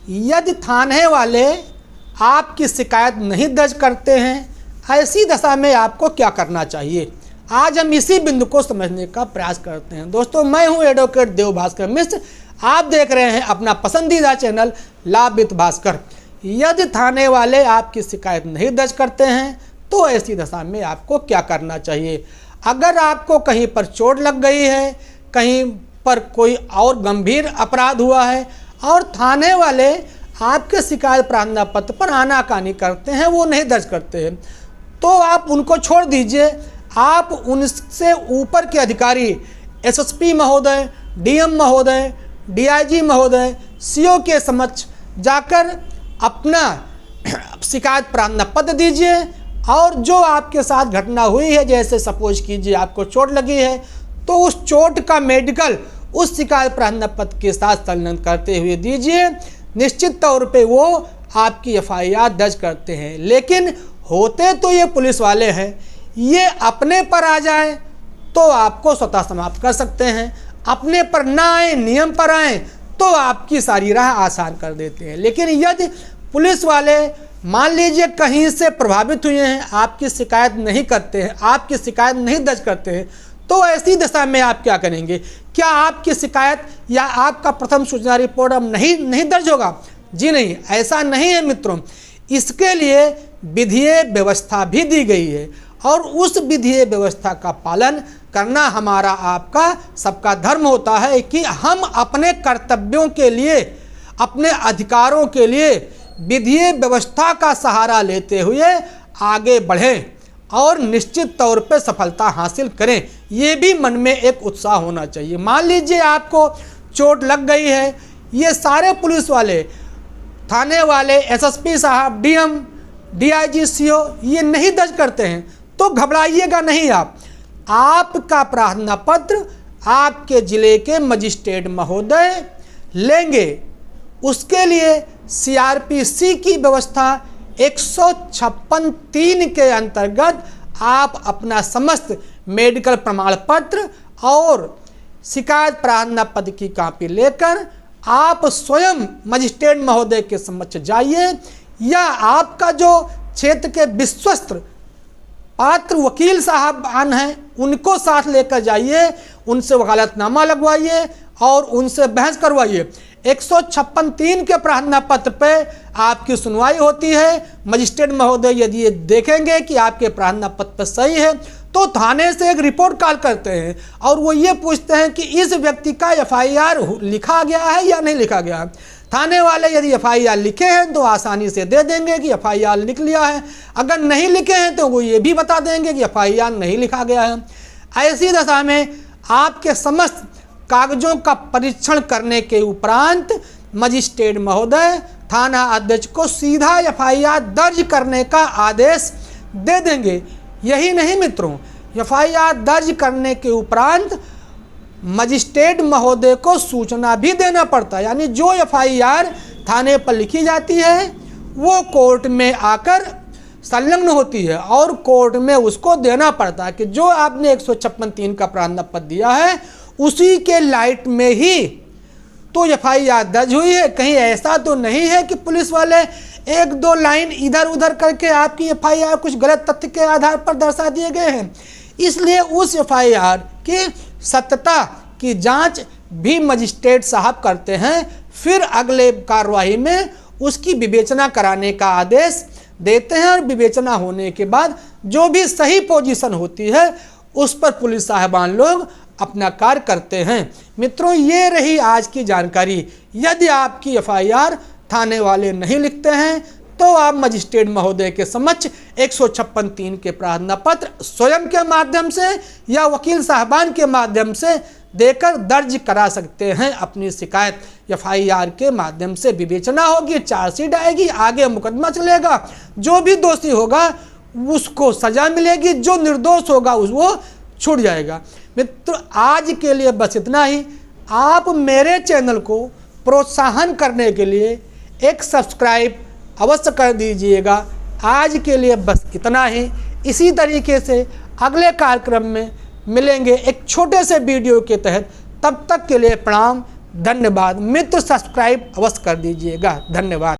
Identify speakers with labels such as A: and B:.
A: यदि थाने वाले आपकी शिकायत नहीं दर्ज करते हैं, ऐसी दशा में आपको क्या करना चाहिए, आज हम इसी बिंदु को समझने का प्रयास करते हैं। दोस्तों, मैं हूं एडवोकेट देव भास्कर मिश्र, आप देख रहे हैं अपना पसंदीदा चैनल लाभ विद भास्कर। यदि थाने वाले आपकी शिकायत नहीं दर्ज करते हैं तो ऐसी दशा में आपको क्या करना चाहिए। अगर आपको कहीं पर चोट लग गई है, कहीं पर कोई और गंभीर अपराध हुआ है और थाने वाले आपके शिकायत प्रार्थना पत्र पर आनाकानी करते हैं, वो नहीं दर्ज करते हैं, तो आप उनको छोड़ दीजिए। आप उनसे ऊपर के अधिकारी एसएसपी महोदय, डीएम महोदय, डीआईजी महोदय, सीओ के समक्ष जाकर अपना शिकायत प्रार्थना पत्र दीजिए और जो आपके साथ घटना हुई है, जैसे सपोज कीजिए आपको चोट लगी है, तो उस चोट का मेडिकल उस शिकायत प्रार्थना पत्र के साथ संलग्न करते हुए दीजिए। निश्चित तौर पे वो आपकी एफआईआर दर्ज करते हैं। लेकिन होते तो ये पुलिस वाले हैं, ये अपने पर आ जाए तो आपको स्वतः समाप्त कर सकते हैं, अपने पर ना आए, नियम पर आए तो आपकी सारी राह आसान कर देते हैं। लेकिन यदि पुलिस वाले मान लीजिए कहीं से प्रभावित हुए हैं, आपकी शिकायत नहीं करते हैं, आपकी शिकायत नहीं दर्ज करते हैं, तो ऐसी दशा में आप क्या करेंगे। क्या आपकी शिकायत या आपका प्रथम सूचना रिपोर्ट अब नहीं दर्ज होगा? जी नहीं, ऐसा नहीं है मित्रों। इसके लिए विधिये व्यवस्था भी दी गई है और उस विधिये व्यवस्था का पालन करना हमारा आपका सबका धर्म होता है कि हम अपने कर्तव्यों के लिए, अपने अधिकारों के लिए विधिये व्यवस्था का सहारा लेते हुए आगे बढ़ें और निश्चित तौर पे सफलता हासिल करें। ये भी मन में एक उत्साह होना चाहिए। मान लीजिए आपको चोट लग गई है, ये सारे पुलिस वाले, थाने वाले, एसएसपी साहब, डीएम, डीआईजी, सीओ ये नहीं दर्ज करते हैं तो घबराइएगा नहीं। आपका प्रार्थना पत्र आपके ज़िले के मजिस्ट्रेट महोदय लेंगे। उसके लिए सीआरपीसी की व्यवस्था 156(3) के अंतर्गत आप अपना समस्त मेडिकल प्रमाण पत्र और शिकायत प्रार्थना पत्र की कॉपी लेकर आप स्वयं मजिस्ट्रेट महोदय के समक्ष जाइए, या आपका जो क्षेत्र के विश्वस्त पात्र वकील साहबान हैं उनको साथ लेकर जाइए, उनसे वकालतनामा लगवाइए और उनसे बहस करवाइए। 156(3) के प्रार्थना पत्र पे आपकी सुनवाई होती है। मजिस्ट्रेट महोदय यदि ये देखेंगे कि आपके प्रार्थना पत्र सही है तो थाने से एक रिपोर्ट कॉल करते हैं और वो ये पूछते हैं कि इस व्यक्ति का एफआईआर लिखा गया है या नहीं लिखा गया है। थाने वाले यदि एफआईआर लिखे हैं तो आसानी से दे देंगे कि एफआईआर लिख लिया है, अगर नहीं लिखे हैं तो वो ये भी बता देंगे कि एफआईआर नहीं लिखा गया है। ऐसी दशा में आपके समस्त कागजों का परीक्षण करने के उपरांत मजिस्ट्रेट महोदय थाना अध्यक्ष को सीधा एफआईआर दर्ज करने का आदेश दे देंगे। यही नहीं मित्रों, एफआईआर दर्ज करने के उपरांत मजिस्ट्रेट महोदय को सूचना भी देना पड़ता है। यानी जो एफआईआर थाने पर लिखी जाती है वो कोर्ट में आकर संलग्न होती है और कोर्ट में उसको देना पड़ता है कि जो आपने 156(3) का प्रार्थना पत्र दिया है उसी के लाइट में ही तो एफआईआर दर्ज हुई है। कहीं ऐसा तो नहीं है कि पुलिस वाले एक दो लाइन इधर उधर करके आपकी एफआईआर कुछ गलत तथ्य के आधार पर दर्शा दिए गए हैं। इसलिए उस एफआईआर की सत्यता की जांच भी मजिस्ट्रेट साहब करते हैं, फिर अगले कार्रवाई में उसकी विवेचना कराने का आदेश देते हैं और विवेचना होने के बाद जो भी सही पोजीशन होती है उस पर पुलिस साहबान लोग अपना कार्य करते हैं। मित्रों, ये रही आज की जानकारी। यदि आपकी एफआईआर थाने वाले नहीं लिखते हैं तो आप मजिस्ट्रेट महोदय के समक्ष 156(3) के प्रार्थना पत्र स्वयं के माध्यम से या वकील साहबान के माध्यम से देकर दर्ज करा सकते हैं अपनी शिकायत। एफआईआर के माध्यम से विवेचना होगी, चार्जशीट आएगी, आगे मुकदमा चलेगा। जो भी दोषी होगा उसको सजा मिलेगी, जो निर्दोष होगा वो छूट जाएगा। मित्र, आज के लिए बस इतना ही। आप मेरे चैनल को प्रोत्साहन करने के लिए एक सब्सक्राइब अवश्य कर दीजिएगा। आज के लिए बस इतना ही। इसी तरीके से अगले कार्यक्रम में मिलेंगे एक छोटे से वीडियो के तहत। तब तक के लिए प्रणाम। धन्यवाद। मित्र सब्सक्राइब अवश्य कर दीजिएगा। धन्यवाद।